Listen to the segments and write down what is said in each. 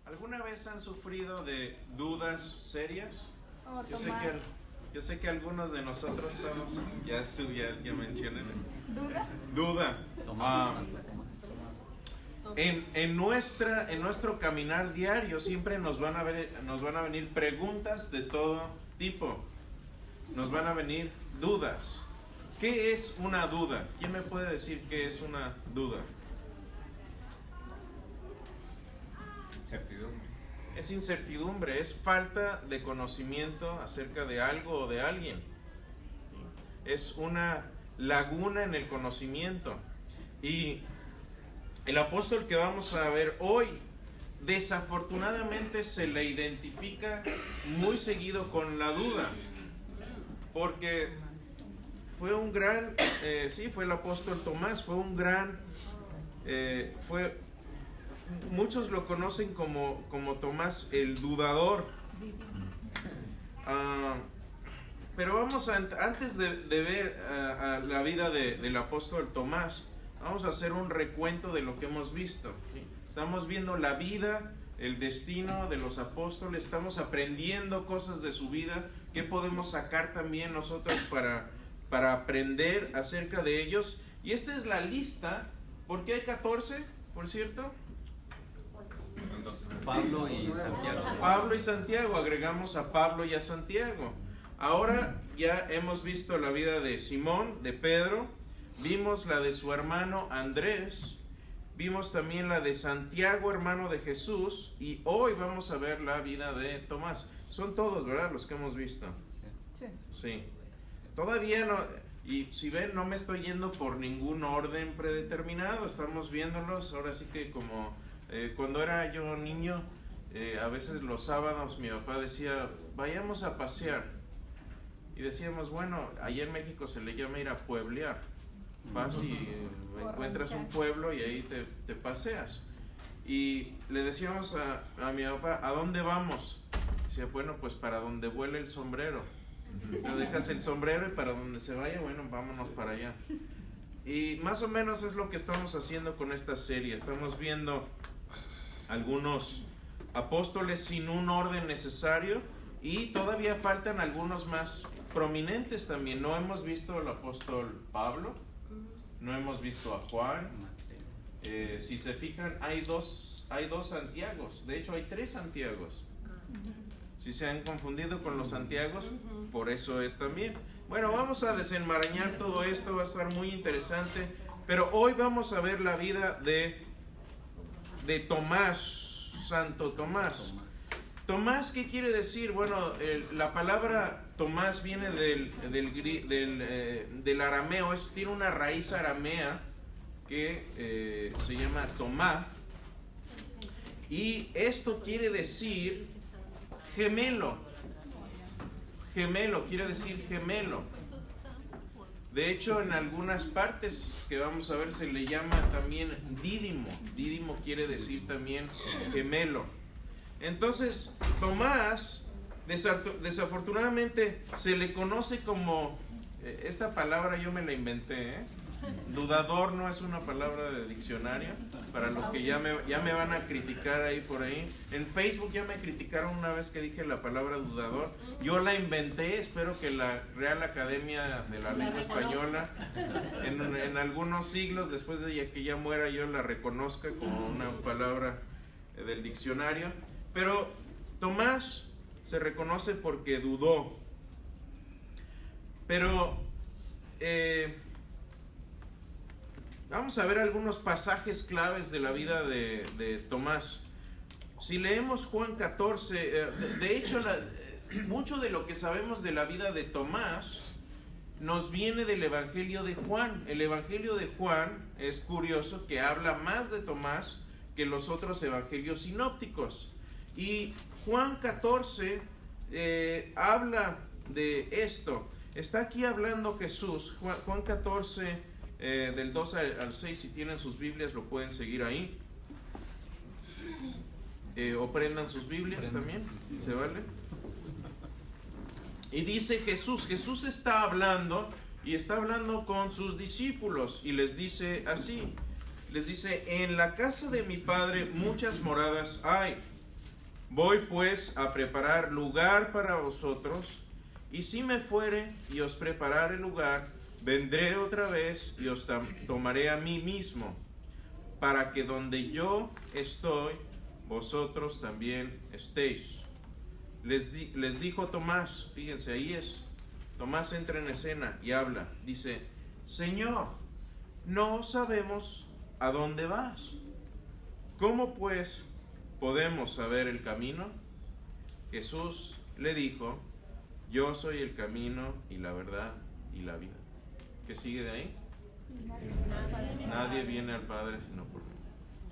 ¿Alguna vez han sufrido de dudas serias? Yo sé que algunos de nosotros estamos, ya mencioné. Duda. En nuestro caminar diario siempre nos van a venir preguntas de todo tipo. Nos van a venir dudas. ¿Qué es una duda? ¿Quién me puede decir qué es una duda? Incertidumbre. Es incertidumbre, es falta de conocimiento acerca de algo o de alguien. Es una laguna en el conocimiento. Y el apóstol que vamos a ver hoy, desafortunadamente se le identifica muy seguido con la duda. Porque fue un gran, fue el apóstol Tomás, fue un gran, muchos lo conocen como Tomás el dudador. Pero vamos antes de ver a la vida del apóstol Tomás, vamos a hacer un recuento de lo que hemos visto. Estamos viendo la vida, el destino de los apóstoles, estamos aprendiendo cosas de su vida, que podemos sacar también nosotros para aprender acerca de ellos. Y esta es la lista, porque hay 14, por cierto. Pablo y Santiago. Pablo y Santiago, agregamos a Pablo y a Santiago. Ahora ya hemos visto la vida de Simón, de Pedro, vimos la de su hermano Andrés, vimos también la de Santiago, hermano de Jesús, y hoy vamos a ver la vida de Tomás. Son todos, ¿verdad? Los que hemos visto. Sí. Todavía no, y si ven, no me estoy yendo por ningún orden predeterminado, estamos viéndolos, ahora sí que como cuando era yo niño, a veces los sábados mi papá decía, vayamos a pasear, y decíamos, bueno, allá en México se le llama ir a pueblear, vas y encuentras un pueblo y ahí te paseas, y le decíamos a mi papá, ¿a dónde vamos? Decía, bueno, pues para donde vuele el sombrero. Lo dejas el sombrero y para donde se vaya, bueno, vámonos para allá. Y más o menos es lo que estamos haciendo con esta serie. Estamos viendo algunos apóstoles sin un orden necesario y todavía faltan algunos más prominentes también. No hemos visto al apóstol Pablo, no hemos visto a Juan. Si se fijan, hay dos Santiagos. De hecho, hay 3 Santiagos. Si se han confundido con los Santiagos, por eso es también. Bueno, vamos a desenmarañar todo esto, va a estar muy interesante. Pero hoy vamos a ver la vida de Tomás, Santo Tomás. Tomás, ¿qué quiere decir? Bueno, la palabra Tomás viene del arameo, tiene una raíz aramea que se llama Tomá. Y esto quiere decir gemelo. Gemelo, quiere decir gemelo. De hecho, en algunas partes que vamos a ver se le llama también dídimo. Dídimo quiere decir también gemelo. Entonces, Tomás, desafortunadamente, se le conoce como, esta palabra yo me la inventé, Dudador no es una palabra de diccionario. Para los que ya me van a criticar ahí por ahí. En Facebook ya me criticaron una vez que dije la palabra dudador. Yo la inventé, espero que la Real Academia de la Lengua Española en algunos siglos después de que ya muera yo la reconozca como una palabra del diccionario. Pero Tomás se reconoce porque dudó. Pero vamos a ver algunos pasajes claves de la vida de Tomás. Si leemos Juan 14, de hecho, mucho de lo que sabemos de la vida de Tomás nos viene del Evangelio de Juan. El Evangelio de Juan es curioso que habla más de Tomás que los otros evangelios sinópticos. Y Juan 14 habla de esto. Está aquí hablando Jesús, Juan 14, del 2 al 6, si tienen sus Biblias lo pueden seguir ahí. O prendan sus Biblias también, ¿se vale? Y dice Jesús está hablando y está hablando con sus discípulos y les dice así, les dice, en la casa de mi Padre muchas moradas hay. Voy pues a preparar lugar para vosotros, y si me fuere y os preparare lugar, vendré otra vez y os tomaré a mí mismo, para que donde yo estoy, vosotros también estéis. Les dijo Tomás, fíjense, ahí es, Tomás entra en escena y habla, dice, Señor, no sabemos a dónde vas. ¿Cómo pues podemos saber el camino? Jesús le dijo, yo soy el camino y la verdad y la vida. ¿Qué sigue de ahí? Nadie viene al Padre sino por mí.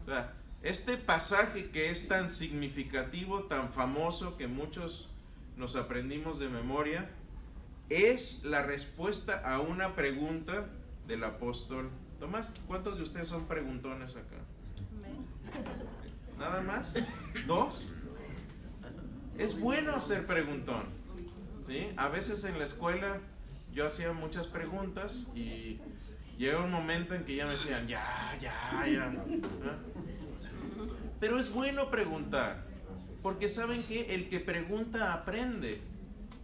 O sea, este pasaje que es tan significativo, tan famoso, que muchos nos aprendimos de memoria, es la respuesta a una pregunta del apóstol Tomás. ¿Cuántos de ustedes son preguntones acá? ¿Nada más? ¿2? Es bueno ser preguntón, ¿sí? A veces en la escuela yo hacía muchas preguntas y llega un momento en que ya me decían, ya. Pero es bueno preguntar, porque saben que el que pregunta aprende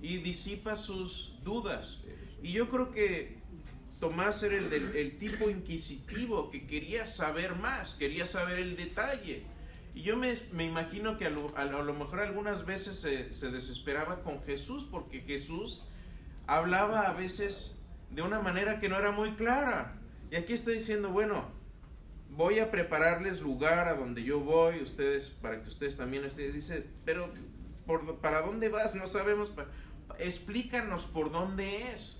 y disipa sus dudas. Y yo creo que Tomás era el tipo inquisitivo que quería saber más, quería saber el detalle. Y yo me imagino que a lo mejor algunas veces se desesperaba con Jesús, porque Jesús hablaba a veces de una manera que no era muy clara. Y aquí está diciendo, bueno, voy a prepararles lugar a donde yo voy, ustedes, para que ustedes también estén. Dice, pero ¿para dónde vas? No sabemos. Explícanos por dónde es.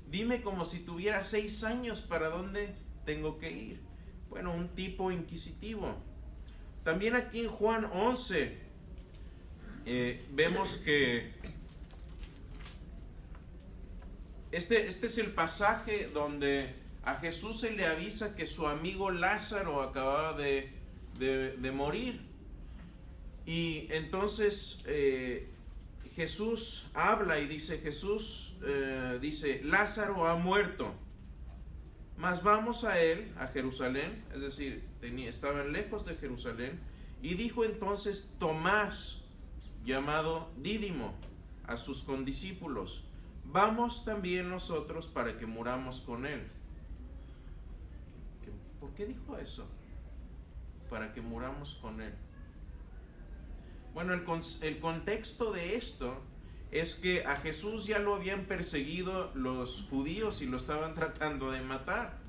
Dime como si tuviera 6 años para dónde tengo que ir. Bueno, un tipo inquisitivo. También aquí en Juan 11 vemos que este es el pasaje donde a Jesús se le avisa que su amigo Lázaro acababa de morir. Y entonces Jesús habla y dice, dice, Lázaro ha muerto, mas vamos a él, a Jerusalén, es decir, estaban lejos de Jerusalén, y dijo entonces Tomás, llamado Dídimo, a sus condiscípulos, vamos también nosotros para que muramos con él. ¿Por qué dijo eso? Para que muramos con él. Bueno, el contexto de esto es que a Jesús ya lo habían perseguido los judíos y lo estaban tratando de matar.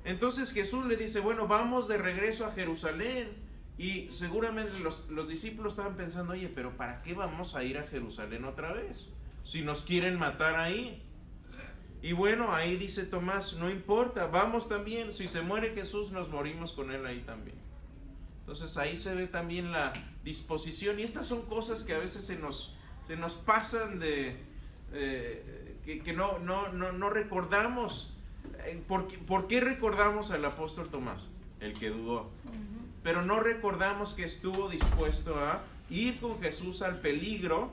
Entonces Jesús le dice, bueno, vamos de regreso a Jerusalén. Y seguramente los discípulos estaban pensando, oye, pero ¿para qué vamos a ir a Jerusalén otra vez? Si nos quieren matar ahí. Y bueno, ahí dice Tomás, no importa, vamos también. Si se muere Jesús, nos morimos con él ahí también. Entonces ahí se ve también la disposición. Y estas son cosas que a veces se nos pasan que no recordamos. ¿Por qué recordamos al apóstol Tomás? El que dudó. Pero no recordamos que estuvo dispuesto a ir con Jesús al peligro,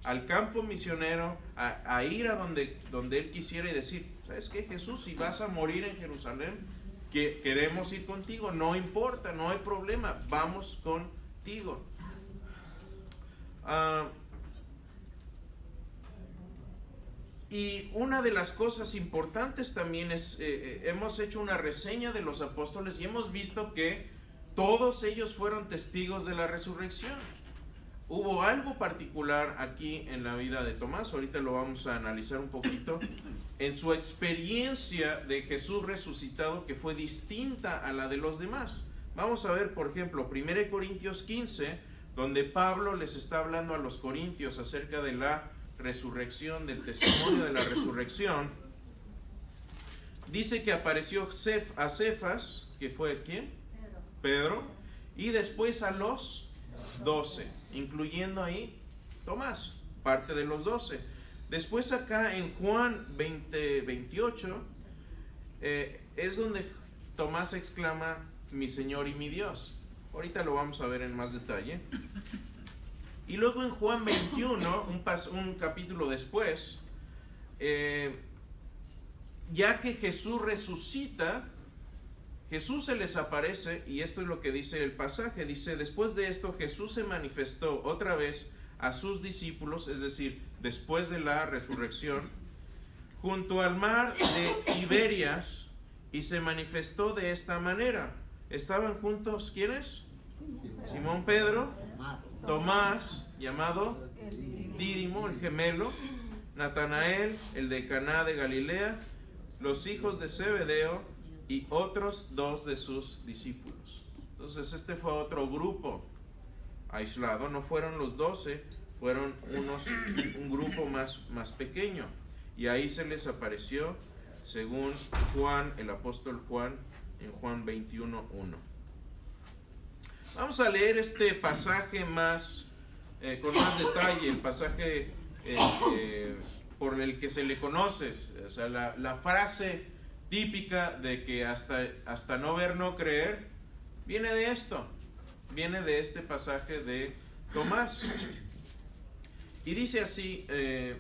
al campo misionero, a ir a donde él quisiera y decir, ¿sabes qué, Jesús? Si vas a morir en Jerusalén, que queremos ir contigo, no importa, no hay problema, vamos contigo. Y una de las cosas importantes también es, hemos hecho una reseña de los apóstoles y hemos visto que todos ellos fueron testigos de la resurrección. Hubo algo particular aquí en la vida de Tomás, ahorita lo vamos a analizar un poquito, en su experiencia de Jesús resucitado, que fue distinta a la de los demás. Vamos a ver, por ejemplo, 1 Corintios 15, donde Pablo les está hablando a los corintios acerca de la resurrección, del testimonio de la resurrección. Dice que apareció a Cefas, que fue ¿quién? Pedro, y después a los 12, incluyendo ahí Tomás, parte de los 12. Después acá en Juan 28 es donde Tomás exclama, mi Señor y mi Dios. Ahorita lo vamos a ver en más detalle. Y luego en Juan 21, un capítulo después, ya que Jesús resucita, Jesús se les aparece, y esto es lo que dice el pasaje. Dice, después de esto Jesús se manifestó otra vez a sus discípulos, es decir, después de la resurrección, junto al mar de Tiberias, y se manifestó de esta manera. Estaban juntos, ¿quiénes? Simón Pedro, Tomás, llamado Dídimo, el gemelo, Natanael, el de Caná de Galilea, los hijos de Zebedeo y otros 2 de sus discípulos. Entonces este fue otro grupo aislado, no fueron los 12, fueron un grupo más pequeño. Y ahí se les apareció, según Juan, el apóstol Juan, en Juan 21:1. Vamos a leer este pasaje con más detalle, el pasaje por el que se le conoce, o sea, la frase típica de que hasta no ver, no creer, viene de esto, viene de este pasaje de Tomás. Y dice así,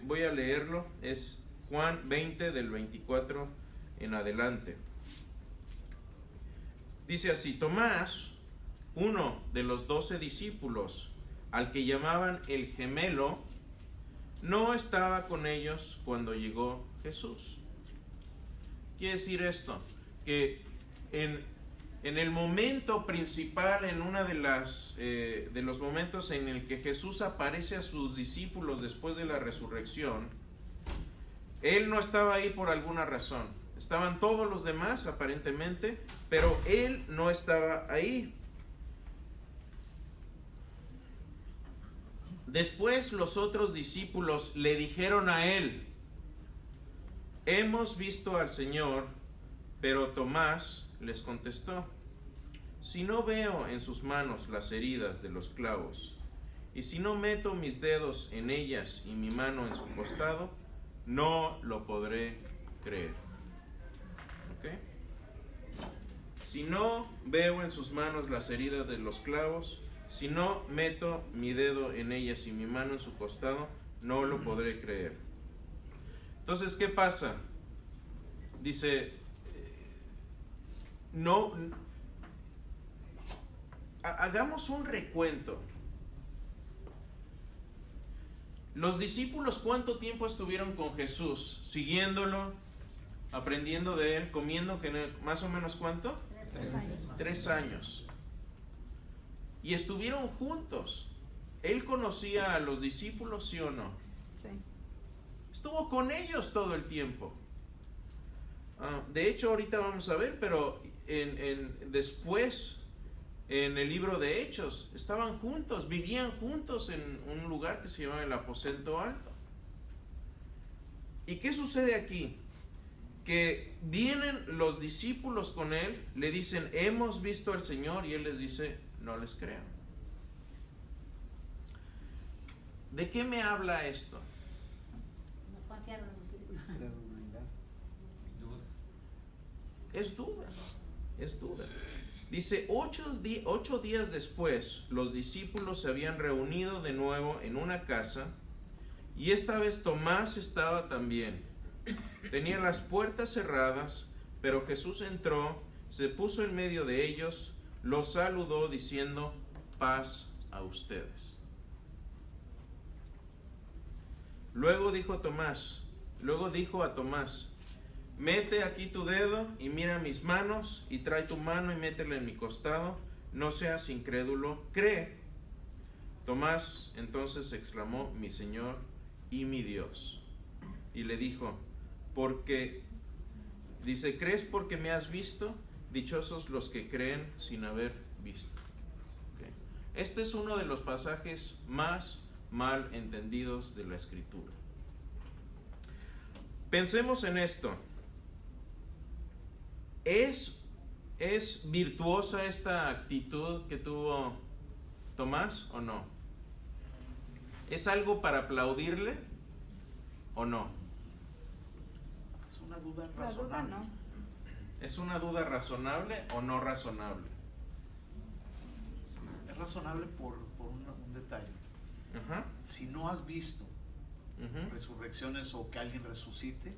voy a leerlo, es Juan 20 del 24 en adelante. Dice así, Tomás, uno de los 12 discípulos, al que llamaban el gemelo, no estaba con ellos cuando llegó Jesús. Quiere decir esto, que en el momento principal, en una de los momentos en el que Jesús aparece a sus discípulos después de la resurrección, él no estaba ahí por alguna razón. Estaban todos los demás aparentemente, pero él no estaba ahí. Después los otros discípulos le dijeron a él, hemos visto al Señor, pero Tomás les contestó, si no veo en sus manos las heridas de los clavos, y si no meto mis dedos en ellas y mi mano en su costado, no lo podré creer. ¿Ok? Si no veo en sus manos las heridas de los clavos, si no meto mi dedo en ellas y mi mano en su costado, no lo podré creer. Entonces, ¿qué pasa? Dice, hagamos un recuento. Los discípulos, ¿cuánto tiempo estuvieron con Jesús? Siguiéndolo, aprendiendo de él, comiendo, más o menos ¿cuánto? 3 años. 3 años. Y estuvieron juntos. ¿Él conocía a los discípulos, sí o no? Sí. Estuvo con ellos todo el tiempo. De hecho, ahorita vamos a ver, pero después, en el libro de Hechos, estaban juntos, vivían juntos en un lugar que se llama el Aposento Alto. ¿Y qué sucede aquí? Que vienen los discípulos con él, le dicen, hemos visto al Señor, y él les dice, no les creo. ¿De qué me habla esto? No confiaron en los discípulos. Es duda. Dice, 8 días después, los discípulos se habían reunido de nuevo en una casa, y esta vez Tomás estaba también. Tenía las puertas cerradas, pero Jesús entró, se puso en medio de ellos, los saludó diciendo, paz a ustedes. Luego dijo a Tomás, mete aquí tu dedo y mira mis manos, y trae tu mano y métela en mi costado, no seas incrédulo, cree. Tomás entonces exclamó, mi Señor y mi Dios. Y le dijo, ¿crees porque me has visto? Dichosos los que creen sin haber visto. Okay. Este es uno de los pasajes más mal entendidos de la Escritura. Pensemos en esto. ¿Es virtuosa esta actitud que tuvo Tomás o no? ¿Es algo para aplaudirle o no? Es una duda La duda razonable. no. ¿Es una duda razonable o no razonable? Es razonable por un detalle. Ajá, Si no has visto ajá, resurrecciones o que alguien resucite,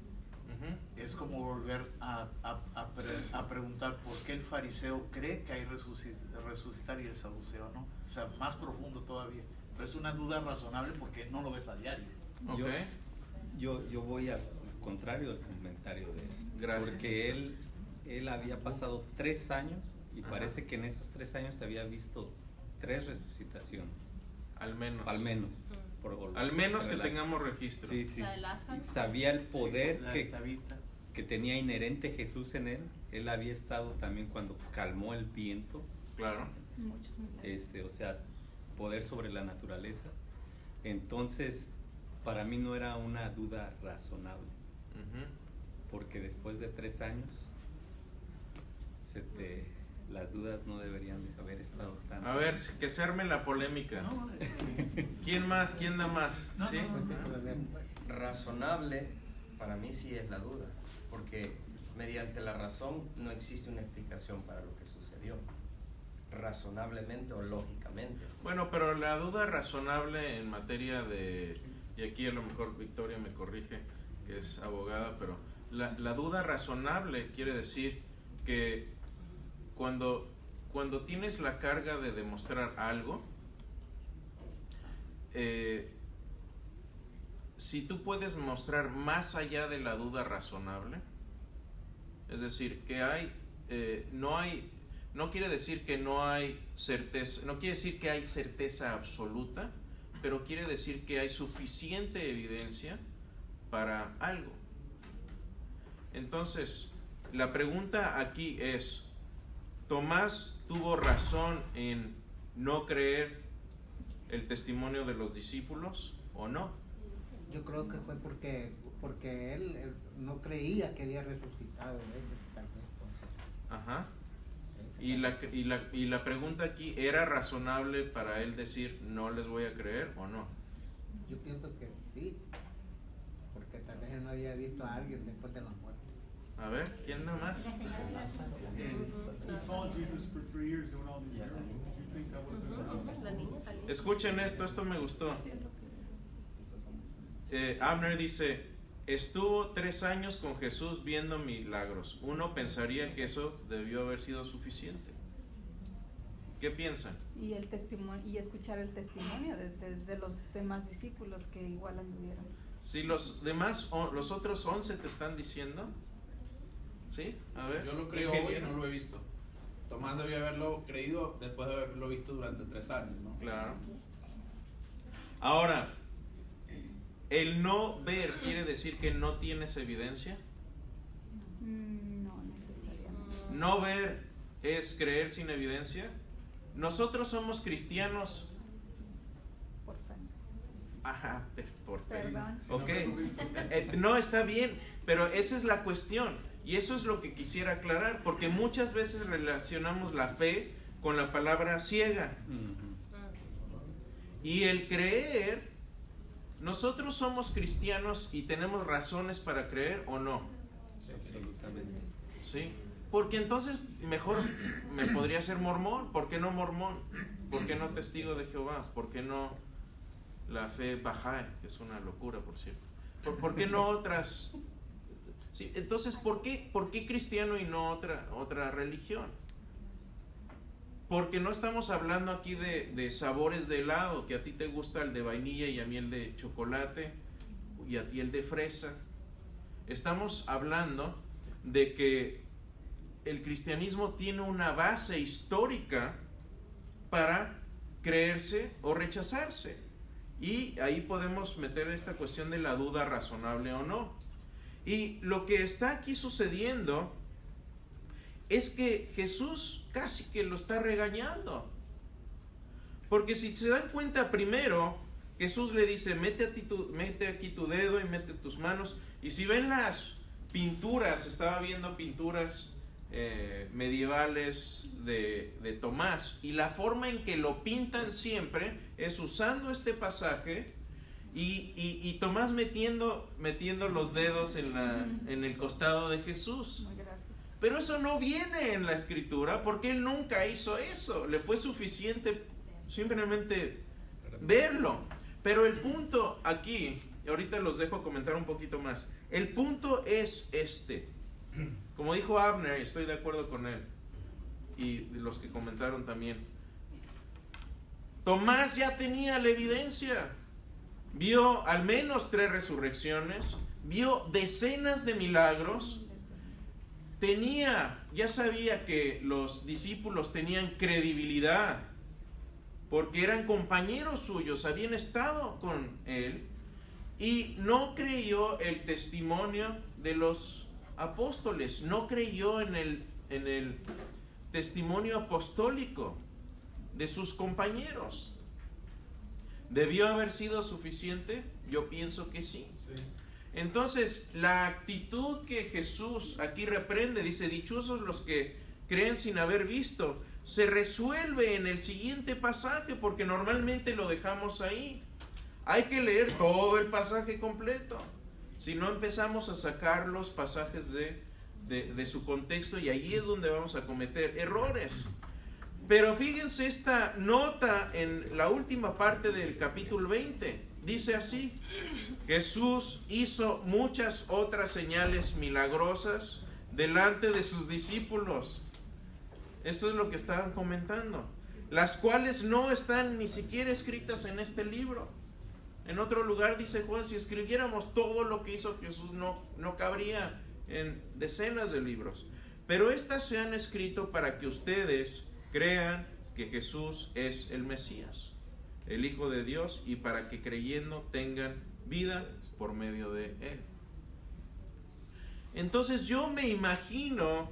Es como volver a preguntar por qué el fariseo cree que hay resucitar y el saduceo no. O sea, más profundo todavía. Pero es una duda razonable porque no lo ves a diario. Okay. Yo voy al contrario del comentario de él. Gracias. Porque él había pasado 3 años y Ajá. parece que en esos 3 años había visto 3 resucitaciones. Al menos. Al menos. Al menos que tengamos registro. Sí, sí. La de Lázaro. Y sabía el poder La de Tabita. que tenía inherente Jesús en él. Él había estado también cuando calmó el viento. Claro. Muchos milagros. O sea, poder sobre la naturaleza. Entonces, para mí no era una duda razonable, Ujú. porque después de 3 años, las dudas no deberían de haber estado tan... A ver, que se arme la polémica. No, ¿Quién más? ¿Quién da más? No, ¿Sí? no. Razonable, para mí sí es la duda, porque mediante la razón no existe una explicación para lo que sucedió, razonablemente o lógicamente. Bueno, pero la duda razonable en materia de, y aquí a lo mejor Victoria me corrige, que es abogada, pero la duda razonable quiere decir que cuando tienes la carga de demostrar algo, si tú puedes mostrar más allá de la duda razonable, es decir, que no quiere decir que no hay certeza, no quiere decir que hay certeza absoluta, pero quiere decir que hay suficiente evidencia para algo. Entonces, la pregunta aquí es, ¿Tomás tuvo razón en no creer el testimonio de los discípulos o no? Yo creo que fue porque él no creía que había resucitado, tal vez. Ajá. Y la pregunta aquí, ¿era razonable para él decir no les voy a creer o no? Yo pienso que sí, porque tal vez él no había visto a alguien después de la muerte. A ver, ¿quién da más? He saw Jesus for 3 years doing all these miracles. Do you think that would have been La niña salió. Escuchen esto me gustó. Abner dice, estuvo 3 años con Jesús viendo milagros. Uno pensaría que eso debió haber sido suficiente. ¿Qué piensan? Y el testimonio, y escuchar el testimonio de los demás discípulos que igual anduvieron. Si los demás, los otros 11 te están diciendo, ¿sí? A ver. Yo lo creo hoy, no lo he visto. Tomás debía haberlo creído después de haberlo visto durante 3 años, ¿no? Claro. Ahora, ¿el no ver quiere decir que no tienes evidencia? No necesariamente. ¿No ver es creer sin evidencia? Nosotros somos cristianos. Por fe. Ajá, por fe. Perdón. Ok, no, está bien, pero esa es la cuestión y eso es lo que quisiera aclarar, porque muchas veces relacionamos la fe con la palabra ciega y el creer. ¿Nosotros somos cristianos y tenemos razones para creer o no? Absolutamente. ¿Sí? Porque entonces mejor me podría ser mormón. ¿Por qué no mormón? ¿Por qué no testigo de Jehová? ¿Por qué no la fe Bahá'í, que es una locura, por cierto? ¿Por qué no otras? Sí, entonces, ¿por qué cristiano y no otra religión? Porque no estamos hablando aquí de sabores de helado, que a ti te gusta el de vainilla y a mí el de chocolate y a ti el de fresa. Estamos hablando de que el cristianismo tiene una base histórica para creerse o rechazarse. Y ahí podemos meter esta cuestión de la duda razonable o no. Y lo que está aquí sucediendo es que Jesús casi que lo está regañando. Porque si se dan cuenta, primero Jesús le dice, mete aquí tu dedo y mete tus manos. Y si ven las pinturas, estaba viendo pinturas medievales de Tomás, y la forma en que lo pintan siempre es usando este pasaje y Tomás metiendo los dedos en el costado de Jesús. Muy gracias. Pero eso no viene en la escritura porque él nunca hizo eso. Le fue suficiente simplemente verlo. Pero el punto aquí y ahorita los dejo comentar un poquito más. El punto es este. Como dijo Abner, y estoy de acuerdo con él, y los que comentaron también. Tomás ya tenía la evidencia. Vio al menos 3 resurrecciones, vio decenas de milagros, ya sabía que los discípulos tenían credibilidad, porque eran compañeros suyos, habían estado con él, y no creyó el testimonio de los apóstoles, no creyó en el testimonio apostólico de sus compañeros. ¿Debió haber sido suficiente? Yo pienso que sí. Entonces, la actitud que Jesús aquí reprende, dice, dichosos los que creen sin haber visto, se resuelve en el siguiente pasaje, porque normalmente lo dejamos ahí. Hay que leer todo el pasaje completo, si no empezamos a sacar los pasajes de su contexto, y allí es donde vamos a cometer errores. Pero fíjense esta nota en la última parte del capítulo 20. Dice así: Jesús hizo muchas otras señales milagrosas delante de sus discípulos. Esto es lo que estaban comentando, las cuales no están ni siquiera escritas en este libro. En otro lugar dice Juan, si escribiéramos todo lo que hizo Jesús, no cabría en decenas de libros. Pero estas se han escrito para que ustedes crean que Jesús es el Mesías, el Hijo de Dios, y para que creyendo tengan vida por medio de Él. Entonces yo me imagino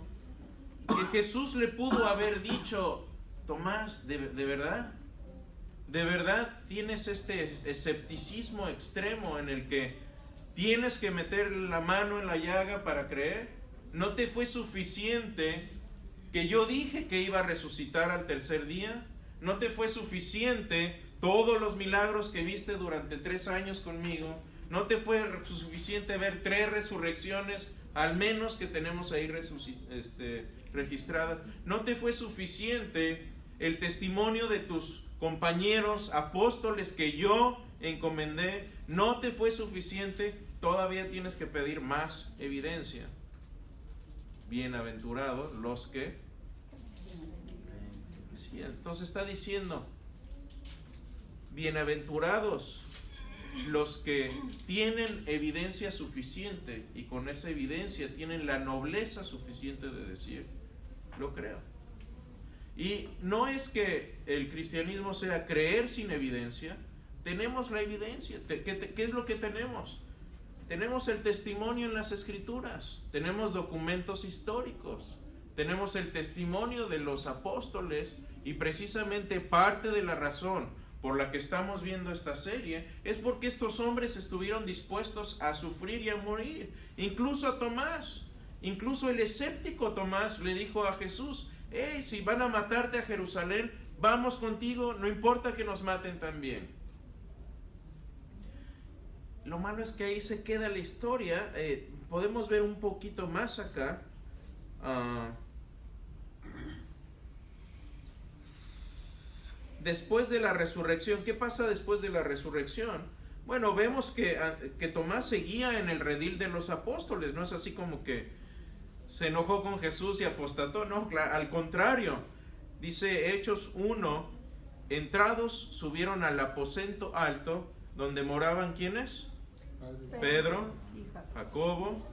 que Jesús le pudo haber dicho: Tomás, ¿de verdad? ¿De verdad tienes este escepticismo extremo en el que tienes que meter la mano en la llaga para creer? ¿No te fue suficiente que yo dije que iba a resucitar al tercer día? ¿No te fue suficiente todos los milagros que viste durante 3 años conmigo? ¿No te fue suficiente ver 3 resurrecciones, al menos que tenemos ahí registradas? ¿No te fue suficiente el testimonio de tus compañeros apóstoles que yo encomendé? ¿No te fue suficiente? Todavía tienes que pedir más evidencia. Bienaventurados los que... Sí, entonces está diciendo, bienaventurados los que tienen evidencia suficiente, y con esa evidencia tienen la nobleza suficiente de decir, lo creo. Y no es que el cristianismo sea creer sin evidencia. Tenemos la evidencia. ¿Qué es lo que tenemos? Tenemos el testimonio en las Escrituras, tenemos documentos históricos, tenemos el testimonio de los apóstoles, y precisamente parte de la razón por la que estamos viendo esta serie es porque estos hombres estuvieron dispuestos a sufrir y a morir. Incluso a Tomás, incluso el escéptico Tomás le dijo a Jesús: hey, si van a matarte a Jerusalén, vamos contigo, no importa que nos maten también. Lo malo es que ahí se queda la historia. Podemos ver un poquito más acá. Después de la resurrección, ¿qué pasa después de la resurrección? Bueno, vemos que Tomás seguía en el redil de los apóstoles. No es así como que se enojó con Jesús y apostató. No, al contrario. Dice Hechos 1, entrados subieron al aposento alto, donde moraban ¿quiénes? Pedro, Jacobo,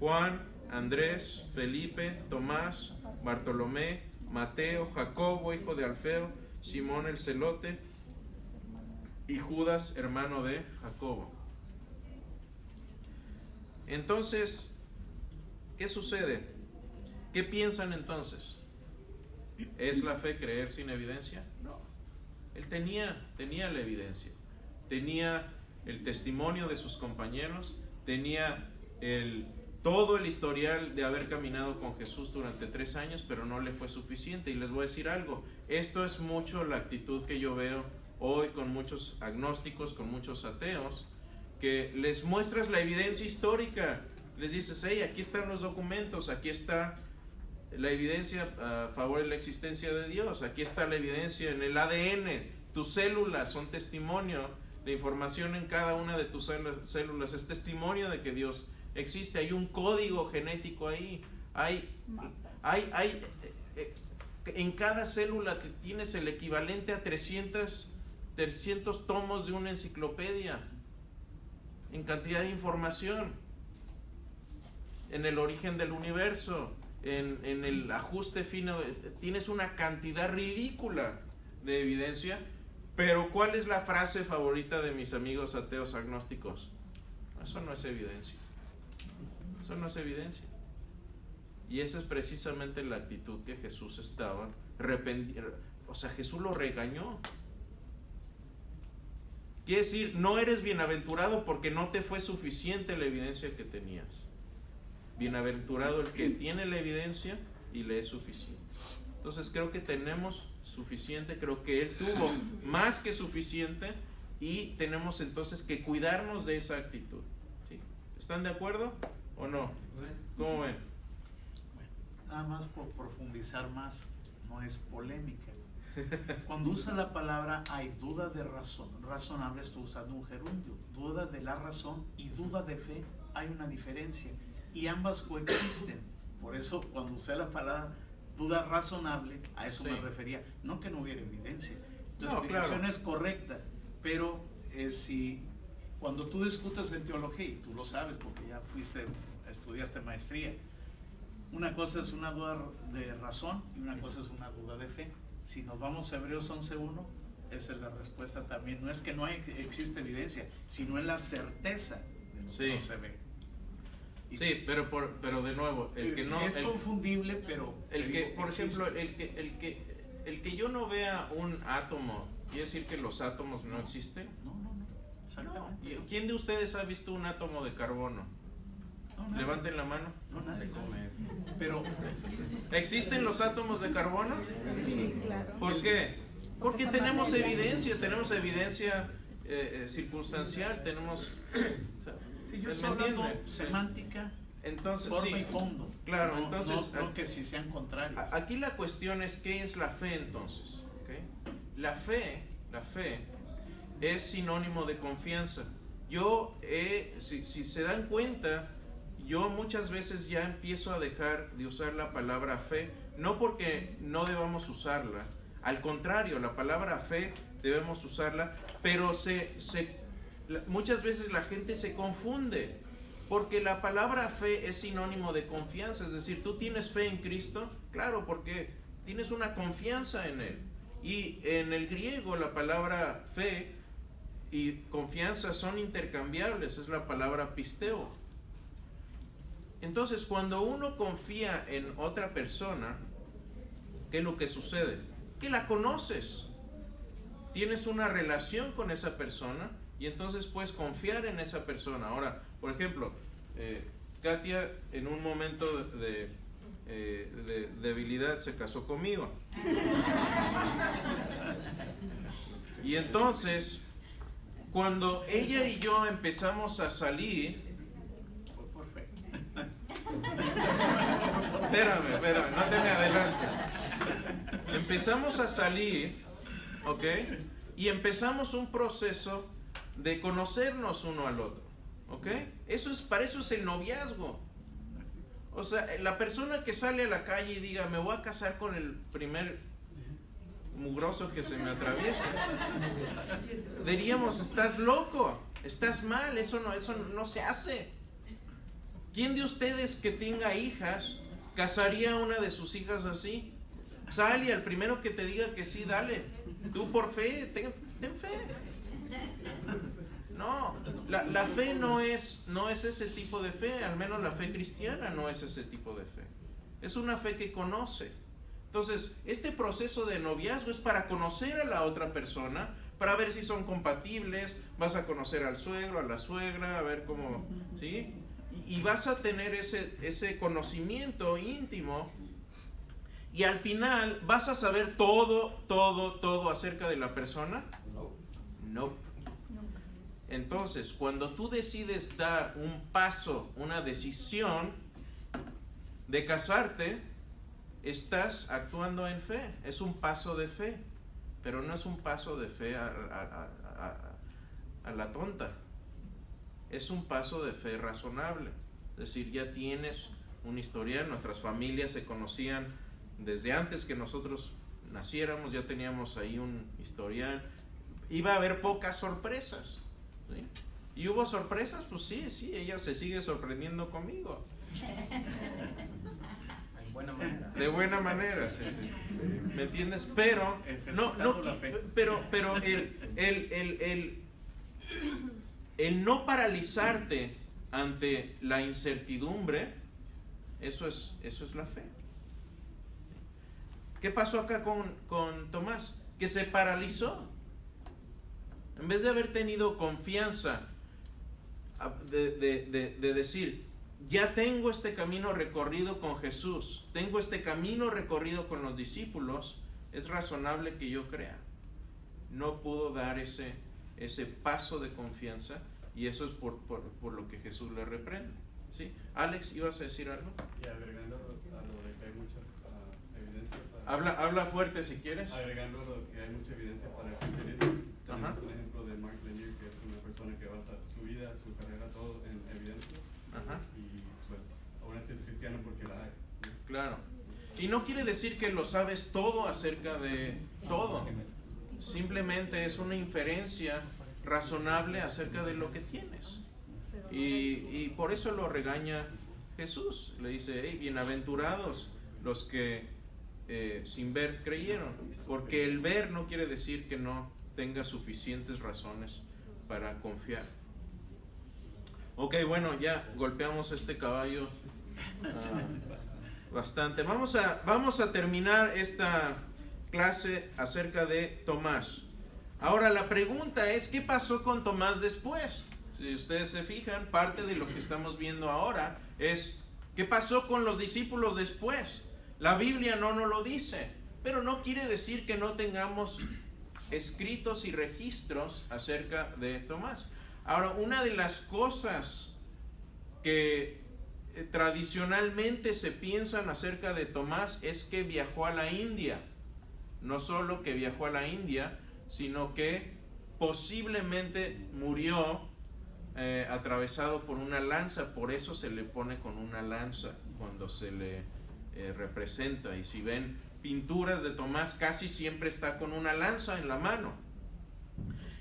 Juan, Andrés, Felipe, Tomás, Bartolomé, Mateo, Jacobo, hijo de Alfeo, Simón el celote, y Judas, hermano de Jacobo. Entonces, ¿qué sucede? ¿Qué piensan entonces? ¿Es la fe creer sin evidencia? No. Él tenía la evidencia, tenía el testimonio de sus compañeros, tenía todo el historial de haber caminado con Jesús durante 3 años, pero no le fue suficiente. Y les voy a decir algo, esto es mucho la actitud que yo veo hoy con muchos agnósticos, con muchos ateos, que les muestras la evidencia histórica, les dices: hey, aquí están los documentos, aquí está la evidencia a favor de la existencia de Dios, aquí está la evidencia en el ADN, tus células son testimonio La información en cada una de tus células es testimonio de que Dios existe. Hay un código genético ahí. En cada célula tienes el equivalente a 300 tomos de una enciclopedia en cantidad de información, en el origen del universo, en el ajuste fino. Tienes una cantidad ridícula de evidencia. Pero ¿cuál es la frase favorita de mis amigos ateos agnósticos? Eso no es evidencia. Eso no es evidencia. Y esa es precisamente la actitud que Jesús estaba o sea, Jesús lo regañó. Quiere decir, no eres bienaventurado porque no te fue suficiente la evidencia que tenías. Bienaventurado el que tiene la evidencia y le es suficiente. Entonces creo que tenemos suficiente, creo que Él tuvo más que suficiente y tenemos entonces que cuidarnos de esa actitud. ¿Sí? ¿Están de acuerdo o no? ¿Cómo ven? Nada más por profundizar más, no es polémica. Cuando usa la palabra hay duda de razón, razonable, estoy usando un gerundio. Duda de la razón y duda de fe, hay una diferencia. Y ambas coexisten. Por eso cuando usé la palabra duda razonable, a eso me refería. No que no hubiera evidencia. Tu explicación es correcta, pero si cuando tú discutes en teología, y tú lo sabes porque ya estudiaste maestría, una cosa es una duda de razón y una cosa es una duda de fe. Si nos vamos a Hebreos 11:1, esa es la respuesta también. No es que no existe evidencia, sino en la certeza de lo que no se ve. Sí, pero de nuevo, el que no es confundible, pero por ejemplo, el que yo no vea un átomo, ¿quiere decir que los átomos no existen? No, exactamente. No. ¿Quién de ustedes ha visto un átomo de carbono? No, levanten la mano. No, Se come. Pero ¿existen los átomos de carbono? Sí, claro. ¿Por qué? Porque tenemos evidencia circunstancial, tenemos. Si yo estoy hablando semántica, entonces, forma y fondo. Claro, no, entonces. No que si sean contrarios. Aquí la cuestión es ¿qué es la fe entonces? ¿Okay? La fe es sinónimo de confianza. Si se dan cuenta, yo muchas veces ya empiezo a dejar de usar la palabra fe, no porque no debamos usarla, al contrario, la palabra fe debemos usarla, pero muchas veces la gente se confunde, porque la palabra fe es sinónimo de confianza, es decir, tú tienes fe en Cristo, claro, porque tienes una confianza en Él. Y en el griego la palabra fe y confianza son intercambiables, es la palabra pisteo. Entonces, cuando uno confía en otra persona, ¿qué es lo que sucede? Que la conoces, tienes una relación con esa persona y entonces puedes confiar en esa persona. Ahora, por ejemplo, Katia en un momento de debilidad se casó conmigo. Y entonces, cuando ella y yo empezamos a salir, espérame, no te me adelantes. Empezamos a salir, ¿ok? Y empezamos un proceso de conocernos uno al otro, ¿ok? Para eso es el noviazgo. O sea, la persona que sale a la calle y diga, me voy a casar con el primer mugroso que se me atraviesa, diríamos, estás loco, estás mal, eso no se hace. ¿Quién de ustedes que tenga hijas casaría a una de sus hijas así? Sal y al primero que te diga que sí, dale. Tú por fe, ten fe. No, la fe no es ese tipo de fe, al menos la fe cristiana no es ese tipo de fe. Es una fe que conoce. Entonces, este proceso de noviazgo es para conocer a la otra persona, para ver si son compatibles, vas a conocer al suegro, a la suegra, a ver cómo, ¿sí? Y vas a tener ese conocimiento íntimo y al final vas a saber todo acerca de la persona. No. Entonces, cuando tú decides dar un paso, una decisión de casarte, estás actuando en fe. Es un paso de fe, pero no es un paso de fe a la tonta. Es un paso de fe razonable. Es decir, ya tienes un historial, nuestras familias se conocían desde antes que nosotros naciéramos, ya teníamos ahí un historial. Iba a haber pocas sorpresas, ¿sí? ¿Y hubo sorpresas? Pues sí, ella se sigue sorprendiendo conmigo. En buena manera. De buena manera, sí. ¿Me entiendes? Pero el no paralizarte ante la incertidumbre, eso es la fe. ¿Qué pasó acá con Tomás? Que se paralizó. En vez de haber tenido confianza de decir, ya tengo este camino recorrido con Jesús, tengo este camino recorrido con los discípulos, es razonable que yo crea. No pudo dar ese paso de confianza, y eso es por lo que Jesús le reprende, ¿sí? Alex, ¿ibas a decir algo? Y agregando a lo de que hay mucha evidencia para... Habla fuerte si quieres. Agregando lo que hay mucha evidencia para el cristianismo. Tenemos Ajá. un ejemplo de Mark Lanier, que es una persona que basa su vida, su carrera, todo en evidencia. Ajá. Y pues aún así es cristiano porque la hay, ¿no? Claro. Y no quiere decir que lo sabes todo acerca de todo. Simplemente es una inferencia razonable acerca de lo que tienes. Y por eso lo regaña Jesús. Le dice, hey, bienaventurados los que sin ver creyeron. Porque el ver no quiere decir que no tenga suficientes razones para confiar. Ok, bueno, ya golpeamos este caballo bastante. Vamos a terminar esta clase acerca de Tomás. Ahora la pregunta es, ¿qué pasó con Tomás después? Si ustedes se fijan, parte de lo que estamos viendo ahora es, ¿qué pasó con los discípulos después? La Biblia no nos lo dice, pero no quiere decir que no tengamos escritos y registros acerca de Tomás. Ahora, una de las cosas que tradicionalmente se piensan acerca de Tomás es que viajó a la India. No solo que viajó a la India, sino que posiblemente murió atravesado por una lanza. Por eso se le pone con una lanza cuando se le representa. Y si ven pinturas de Tomás, casi siempre está con una lanza en la mano.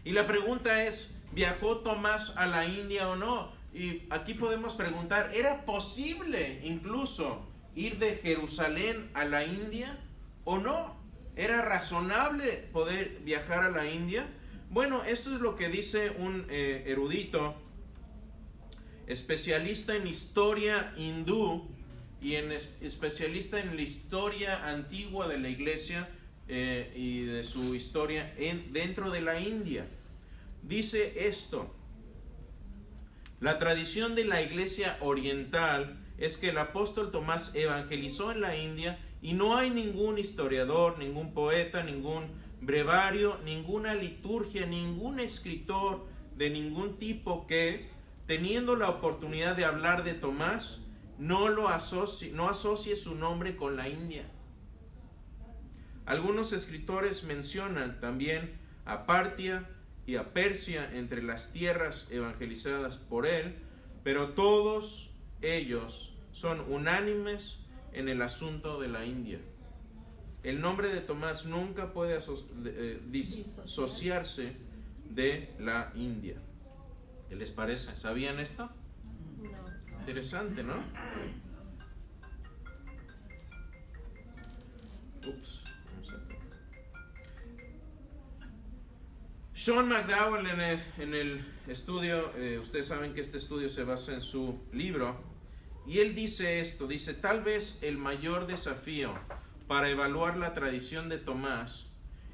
Y la pregunta es, ¿viajó Tomás a la India o no? Y aquí podemos preguntar, ¿era posible incluso ir de Jerusalén a la India o no? ¿Era razonable poder viajar a la India? Bueno, esto es lo que dice un erudito, especialista en historia hindú y especialista en la historia antigua de la iglesia y de su historia dentro de la India. Dice esto: la tradición de la iglesia oriental es que el apóstol Tomás evangelizó en la India, y no hay ningún historiador, ningún poeta, ningún brevario, ninguna liturgia, ningún escritor de ningún tipo que, teniendo la oportunidad de hablar de Tomás, no asocie su nombre con la India. Algunos escritores mencionan también a Partia y a Persia entre las tierras evangelizadas por él, pero todos ellos son unánimes en el asunto de la India. El nombre de Tomás nunca puede disociarse de la India. ¿Qué les parece? ¿Sabían esto? No. Interesante, ¿no? Ups, vamos a... Sean McDowell en el estudio, ustedes saben que este estudio se basa en su libro, y él dice esto, dice, tal vez el mayor desafío para evaluar la tradición de Tomás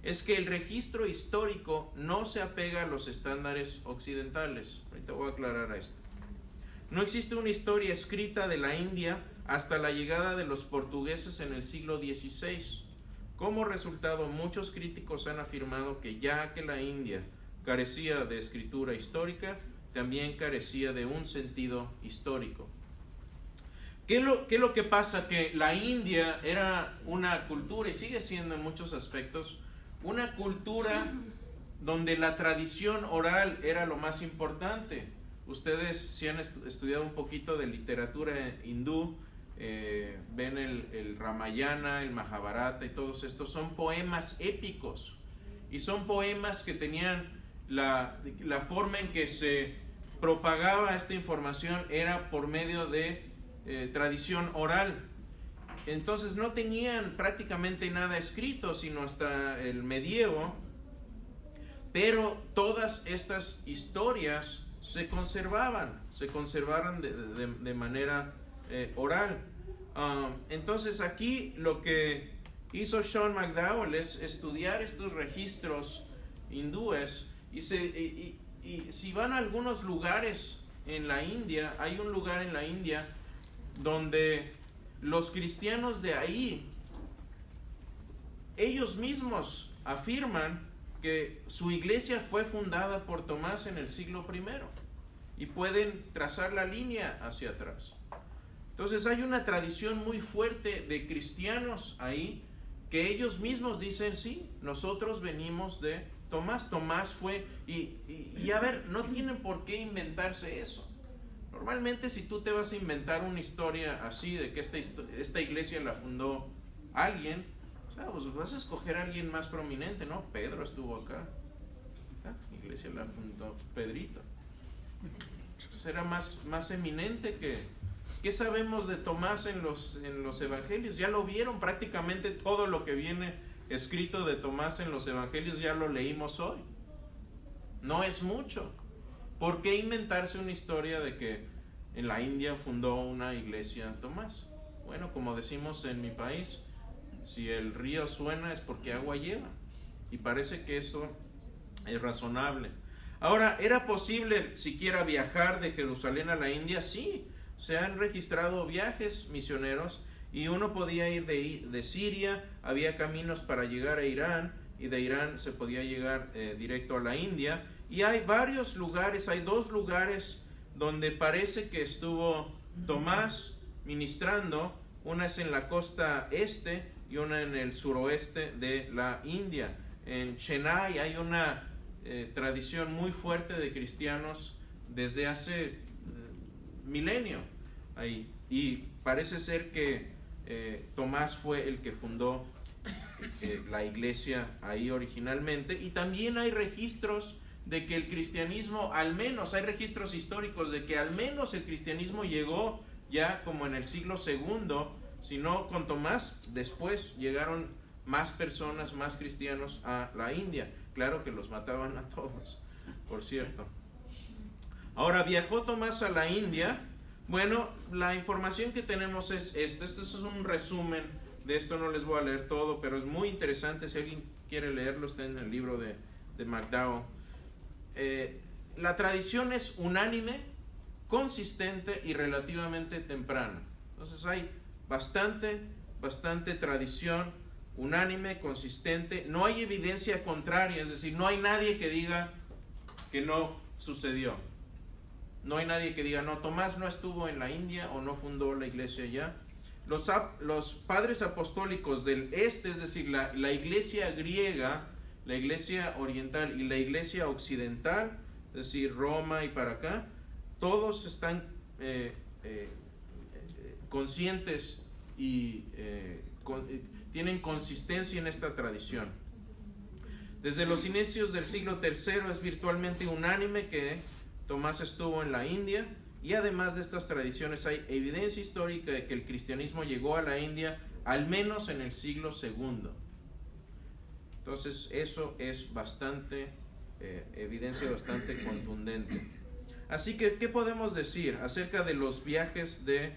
es que el registro histórico no se apega a los estándares occidentales. Ahorita voy a aclarar esto. No existe una historia escrita de la India hasta la llegada de los portugueses en el siglo XVI. Como resultado, muchos críticos han afirmado que ya que la India carecía de escritura histórica, también carecía de un sentido histórico. ¿Qué es lo que pasa? Que la India era una cultura, y sigue siendo en muchos aspectos, una cultura donde la tradición oral era lo más importante. Ustedes, si han estudiado un poquito de literatura hindú, ven el Ramayana, el Mahabharata y todos estos son poemas épicos, y son poemas que tenían la forma en que se propagaba esta información era por medio de tradición oral. Entonces no tenían prácticamente nada escrito sino hasta el medievo, pero todas estas historias se conservaban de manera oral. Entonces aquí lo que hizo Sean McDowell es estudiar estos registros hindúes, y si van a algunos lugares en la India, hay un lugar en la India donde los cristianos de ahí, ellos mismos afirman que su iglesia fue fundada por Tomás en el siglo I, y pueden trazar la línea hacia atrás. Entonces hay una tradición muy fuerte de cristianos ahí que ellos mismos dicen, sí, nosotros venimos de Tomás. Tomás fue, y a ver, no tienen por qué inventarse eso. Normalmente si tú te vas a inventar una historia así de que esta iglesia la fundó alguien, o sea, pues vas a escoger a alguien más prominente, ¿no? Pedro estuvo acá, la iglesia la fundó Pedrito. Pues era más eminente que... ¿Qué sabemos de Tomás en los evangelios? Ya lo vieron, prácticamente todo lo que viene escrito de Tomás en los evangelios ya lo leímos hoy. No es mucho. ¿Por qué inventarse una historia de que en la India fundó una iglesia Tomás? Bueno, como decimos en mi país, si el río suena es porque agua lleva, y parece que eso es razonable. Ahora, ¿era posible siquiera viajar de Jerusalén a la India? Sí. Se han registrado viajes misioneros, y uno podía ir de Siria, había caminos para llegar a Irán, y de Irán se podía llegar directo a la India. Y hay varios lugares, hay 2 lugares donde parece que estuvo Tomás ministrando. Una es en la costa este y una en el suroeste de la India. En Chennai hay una tradición muy fuerte de cristianos desde hace milenio ahí, y parece ser que Tomás fue el que fundó la iglesia ahí originalmente. Y también hay registros de que el cristianismo, al menos hay registros históricos de que al menos el cristianismo llegó ya como en el siglo II, si no con Tomás, después llegaron más personas, más cristianos a la India. Claro que los mataban a todos, por cierto. Ahora, ¿viajó Tomás a la India? Bueno, la información que tenemos es esto. Esto es un resumen de esto, no les voy a leer todo, pero es muy interesante. Si alguien quiere leerlo, está en el libro de McDowell. La tradición es unánime, consistente y relativamente temprana. Entonces hay bastante tradición unánime, consistente. No hay evidencia contraria, es decir, no hay nadie que diga que no sucedió. No hay nadie que diga, no, Tomás no estuvo en la India o no fundó la iglesia allá. Los padres apostólicos del este, es decir, la iglesia griega, la iglesia oriental y la iglesia occidental, es decir, Roma y para acá, todos están conscientes y tienen consistencia en esta tradición. Desde los inicios del siglo III es virtualmente unánime que Tomás estuvo en la India, y además de estas tradiciones hay evidencia histórica de que el cristianismo llegó a la India al menos en el siglo II. Entonces eso es evidencia bastante contundente. Así que, ¿qué podemos decir acerca de los viajes de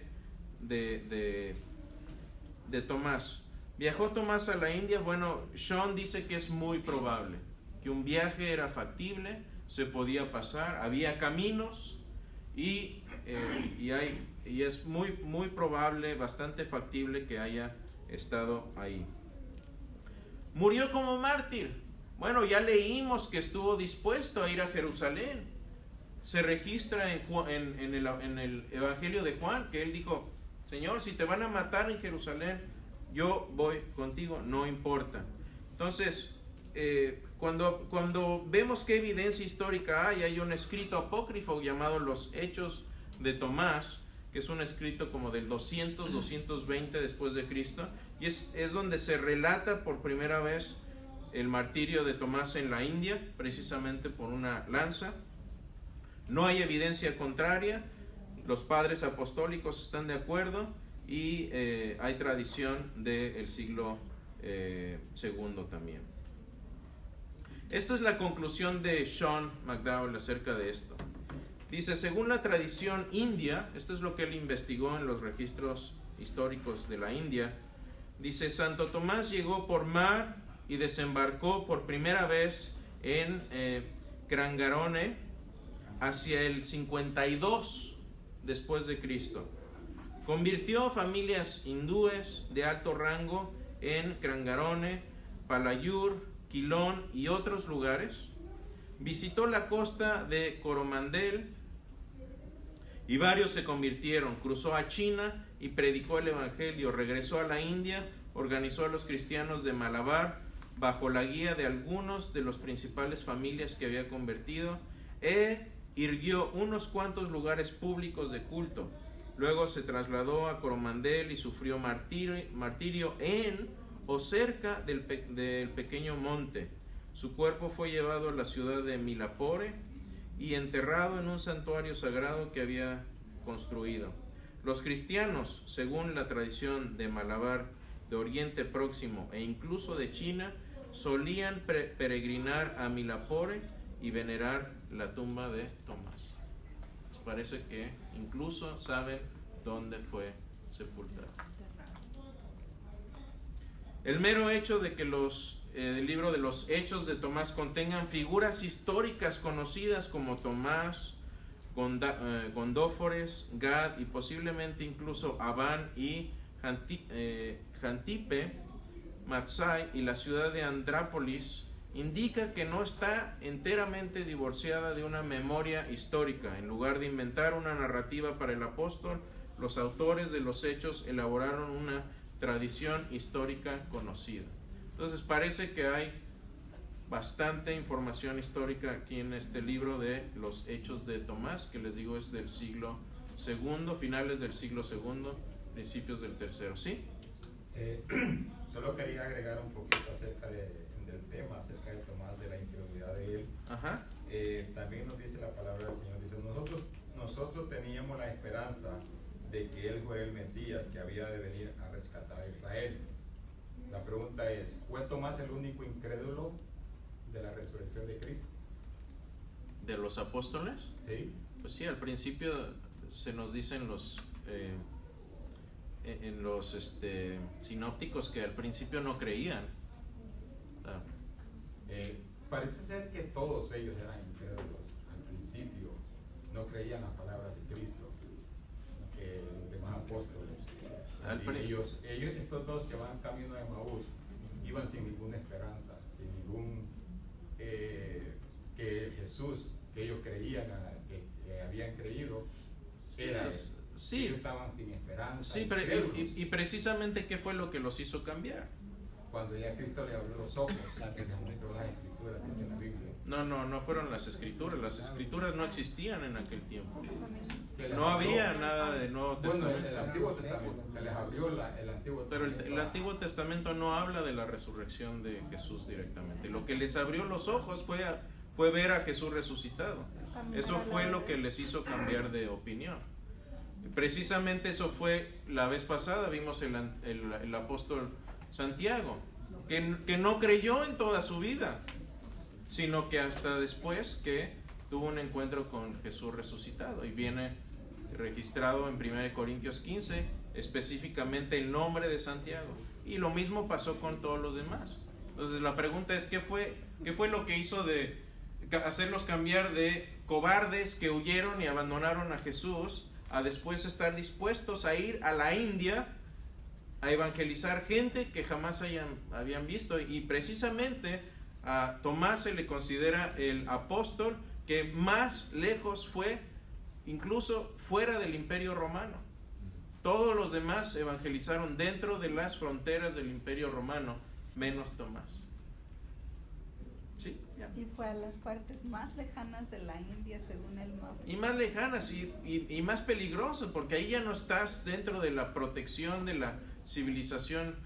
Tomás? ¿Viajó Tomás a la India? Bueno, Sean dice que es muy probable, que un viaje era factible, se podía pasar, había caminos, y es muy probable, bastante factible que haya estado ahí. ¿Murió como mártir? Bueno, ya leímos que estuvo dispuesto a ir a Jerusalén. Se registra en el Evangelio de Juan que él dijo, Señor, si te van a matar en Jerusalén, yo voy contigo, no importa. Entonces, cuando vemos qué evidencia histórica hay un escrito apócrifo llamado Los Hechos de Tomás, que es un escrito como del 220 después de Cristo, y es donde se relata por primera vez el martirio de Tomás en la India, precisamente por una lanza. No hay evidencia contraria, los padres apostólicos están de acuerdo, y hay tradición del siglo II también. Esta es la conclusión de Sean McDowell acerca de esto. Dice, según la tradición india, esto es lo que él investigó en los registros históricos de la India, dice, Santo Tomás llegó por mar y desembarcó por primera vez en Crangarone hacia el 52 después de Cristo. Convirtió familias hindúes de alto rango en Crangarone, Palayur, Quilón y otros lugares. Visitó la costa de Coromandel y varios se convirtieron. Cruzó a China y predicó el evangelio. Regresó a la India, organizó a los cristianos de Malabar bajo la guía de algunos de los principales familias que había convertido e irguió unos cuantos lugares públicos de culto. Luego se trasladó a Coromandel y sufrió martirio en o cerca del pequeño monte. Su cuerpo fue llevado a la ciudad de Milapore y enterrado en un santuario sagrado que había construido. Los cristianos, según la tradición de Malabar, de Oriente Próximo e incluso de China, solían peregrinar a Milapore y venerar la tumba de Tomás. Les parece que incluso saben dónde fue sepultado. El mero hecho de que el libro de los Hechos de Tomás contengan figuras históricas conocidas como Tomás, Gondófores, Gad y posiblemente incluso Abán y Jantipe, Matsai y la ciudad de Andrápolis, indica que no está enteramente divorciada de una memoria histórica. En lugar de inventar una narrativa para el apóstol, los autores de los Hechos elaboraron una tradición histórica conocida. Entonces parece que hay bastante información histórica aquí en este libro de los Hechos de Tomás, que les digo es del siglo II, finales del siglo II, principios del tercero. ¿Sí? Solo quería agregar un poquito acerca del tema, acerca de Tomás, de la interioridad de él. Ajá. También nos dice la palabra del Señor, dice, nosotros teníamos la esperanza de que él fuera el Mesías que había de venir a rescatar a Israel. La pregunta es, ¿fue Tomás el único incrédulo de la resurrección de Cristo? ¿De los apóstoles? Sí. Pues sí, al principio se nos dice en los sinópticos que al principio no creían. Parece ser que todos ellos eran incrédulos al principio, no creían la palabra de Cristo. Los demás apóstoles, ellos, estos dos que van camino de Emaús, iban sin ninguna esperanza, sin ningún que Jesús que ellos creían, que habían creído, era sí, ellos estaban sin esperanza. Sí, pero y precisamente ¿qué fue lo que los hizo cambiar? Cuando ya Cristo le abrió los ojos, les mostró las escrituras, dice la Biblia. No fueron las escrituras no existían en aquel tiempo. No había nada de Nuevo Testamento. Bueno, el Antiguo Testamento, que les abrió el Antiguo Testamento. Pero el Antiguo Testamento no habla de la resurrección de Jesús directamente. Lo que les abrió los ojos fue ver a Jesús resucitado. Eso fue lo que les hizo cambiar de opinión. Precisamente eso fue la vez pasada, vimos el apóstol Santiago, que no creyó en toda su vida, sino que hasta después que tuvo un encuentro con Jesús resucitado, y viene registrado en 1 Corintios 15 específicamente el nombre de Santiago, y lo mismo pasó con todos los demás. Entonces la pregunta es, ¿qué fue lo que hizo de hacerlos cambiar de cobardes que huyeron y abandonaron a Jesús a después estar dispuestos a ir a la India a evangelizar gente que jamás habían visto? Y precisamente a Tomás se le considera el apóstol que más lejos fue, incluso fuera del Imperio Romano. Todos los demás evangelizaron dentro de las fronteras del Imperio Romano, menos Tomás. Sí, ya. Y fue a las partes más lejanas de la India, según el mapa. Y más lejanas y más peligroso, porque ahí ya no estás dentro de la protección de la civilización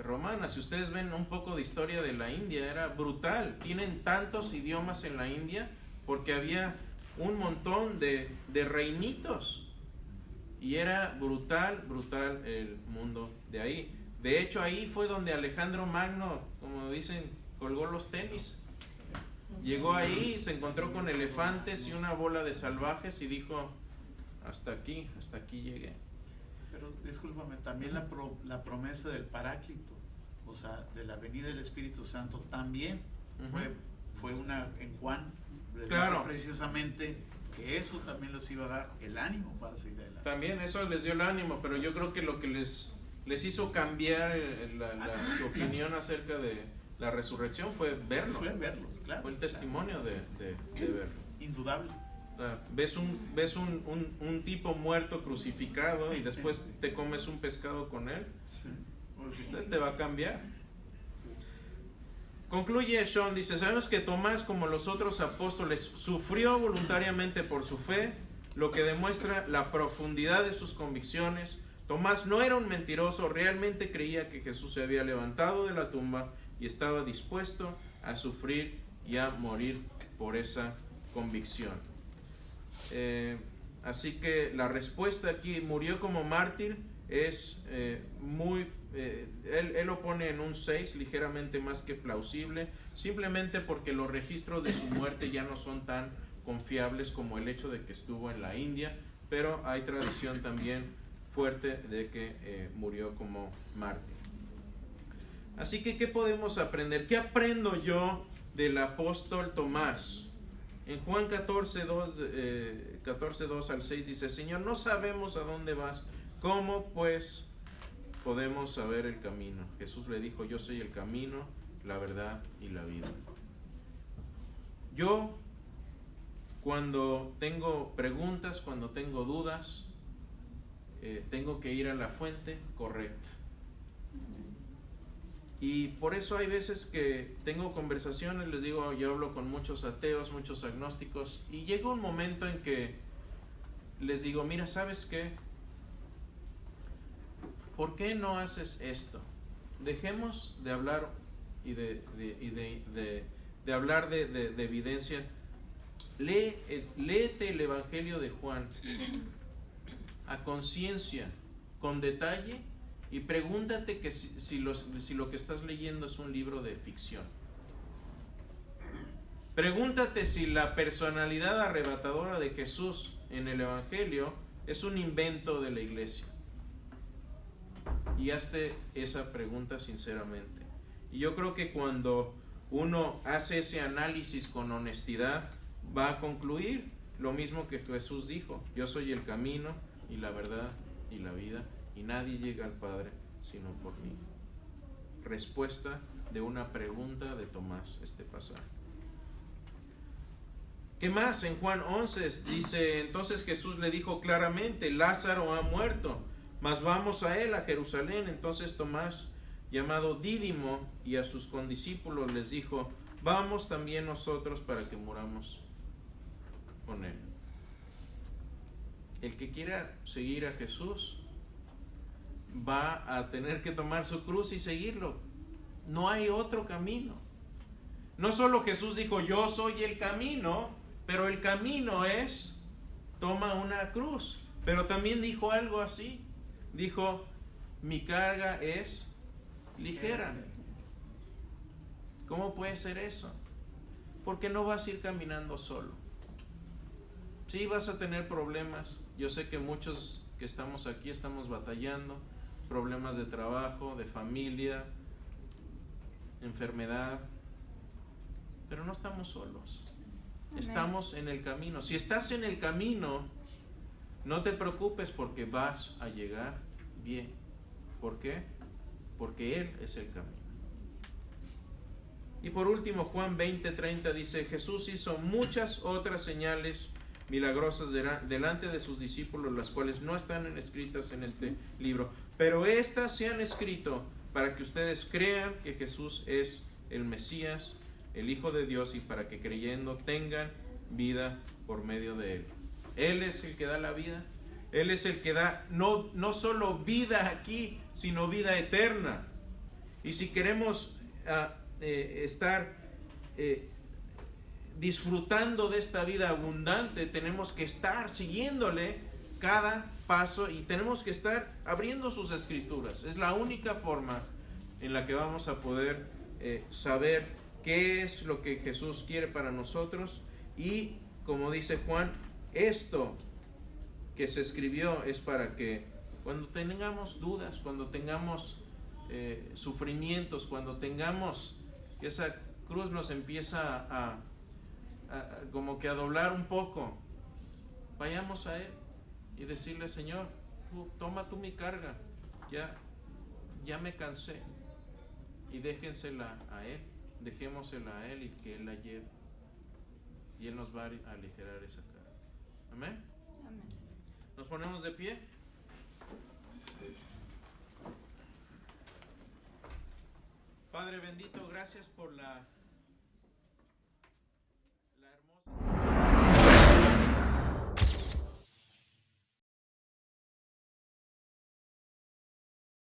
romana. Si ustedes ven un poco de historia de la India, era brutal. Tienen tantos idiomas en la India porque había un montón de reinitos. Y era brutal el mundo de ahí. De hecho, ahí fue donde Alejandro Magno, como dicen, colgó los tenis. Llegó ahí, se encontró con elefantes y una bola de salvajes y dijo, hasta aquí llegué. Pero discúlpame, también la promesa del Paráclito, o sea, de la venida del Espíritu Santo, también fue una, en Juan, claro, precisamente que eso también les iba a dar el ánimo para seguir adelante. También eso les dio el ánimo, pero yo creo que lo que les hizo cambiar su opinión acerca de la resurrección fue verlo. Fue verlos, claro. Fue el testimonio de verlo. Indudable. Ves un tipo muerto crucificado y después te comes un pescado con él. Te va a cambiar. Concluye Sean, dice, sabemos que Tomás, como los otros apóstoles, sufrió voluntariamente por su fe, lo que demuestra la profundidad de sus convicciones. Tomás no era un mentiroso, realmente creía que Jesús se había levantado de la tumba y estaba dispuesto a sufrir y a morir por esa convicción. Así que la respuesta aquí, murió como mártir, es él lo pone en un 6, ligeramente más que plausible, simplemente porque los registros de su muerte ya no son tan confiables como el hecho de que estuvo en la India, pero hay tradición también fuerte de que murió como mártir. Así que, ¿qué podemos aprender? ¿Qué aprendo yo del apóstol Tomás? En Juan 14:2 al 6 dice, Señor, no sabemos a dónde vas, ¿cómo pues podemos saber el camino? Jesús le dijo, yo soy el camino, la verdad y la vida. Yo, cuando tengo preguntas, cuando tengo dudas, tengo que ir a la fuente correcta. Y por eso hay veces que tengo conversaciones, les digo, yo hablo con muchos ateos, muchos agnósticos, y llega un momento en que les digo, mira, ¿sabes qué? ¿Por qué no haces esto? Dejemos de hablar y de hablar de evidencia. Léete el Evangelio de Juan a conciencia, con detalle, y pregúntate que si lo que estás leyendo es un libro de ficción. Pregúntate si la personalidad arrebatadora de Jesús en el Evangelio es un invento de la iglesia. Y hazte esa pregunta sinceramente. Y yo creo que cuando uno hace ese análisis con honestidad, va a concluir lo mismo que Jesús dijo: yo soy el camino y la verdad y la vida, y nadie llega al Padre sino por mí. Respuesta de una pregunta de Tomás, este pasaje. ¿Qué más? En Juan 11 dice, entonces Jesús le dijo claramente, Lázaro ha muerto, mas vamos a él, a Jerusalén. Entonces Tomás, llamado Dídimo, y a sus condiscípulos les dijo, vamos también nosotros para que muramos con él. El que quiera seguir a Jesús va a tener que tomar su cruz y seguirlo. No hay otro camino. No solo Jesús dijo, yo soy el camino, pero el camino es, toma una cruz. Pero también dijo algo así. Dijo, mi carga es ligera. ¿Cómo puede ser eso? Porque no vas a ir caminando solo. Sí, vas a tener problemas. Yo sé que muchos que estamos aquí estamos batallando. Problemas de trabajo, de familia, enfermedad. Pero no estamos solos. Estamos en el camino. Si estás en el camino, no te preocupes porque vas a llegar bien. ¿Por qué? Porque Él es el camino. Y por último, Juan 20:30 dice, Jesús hizo muchas otras señales milagrosas delante de sus discípulos, las cuales no están escritas en este libro, pero estas se han escrito para que ustedes crean que Jesús es el Mesías, el Hijo de Dios y para que creyendo tengan vida por medio de Él. Él es el que da la vida. Él es el que da no solo vida aquí, sino vida eterna. Y si queremos estar disfrutando de esta vida abundante, tenemos que estar siguiéndole cada paso y tenemos que estar abriendo sus escrituras. Es la única forma en la que vamos a poder saber qué es lo que Jesús quiere para nosotros. Y como dice Juan, esto que se escribió es para que cuando tengamos dudas, cuando tengamos sufrimientos, cuando tengamos que esa cruz nos empieza a como que a doblar un poco, vayamos a Él y decirle: Señor, toma tú mi carga, ya me cansé, y déjensela a Él, dejémosela a Él y que Él la lleve, y Él nos va a aligerar esa carga. Amén. Amén. Nos ponemos de pie. Padre bendito, gracias por la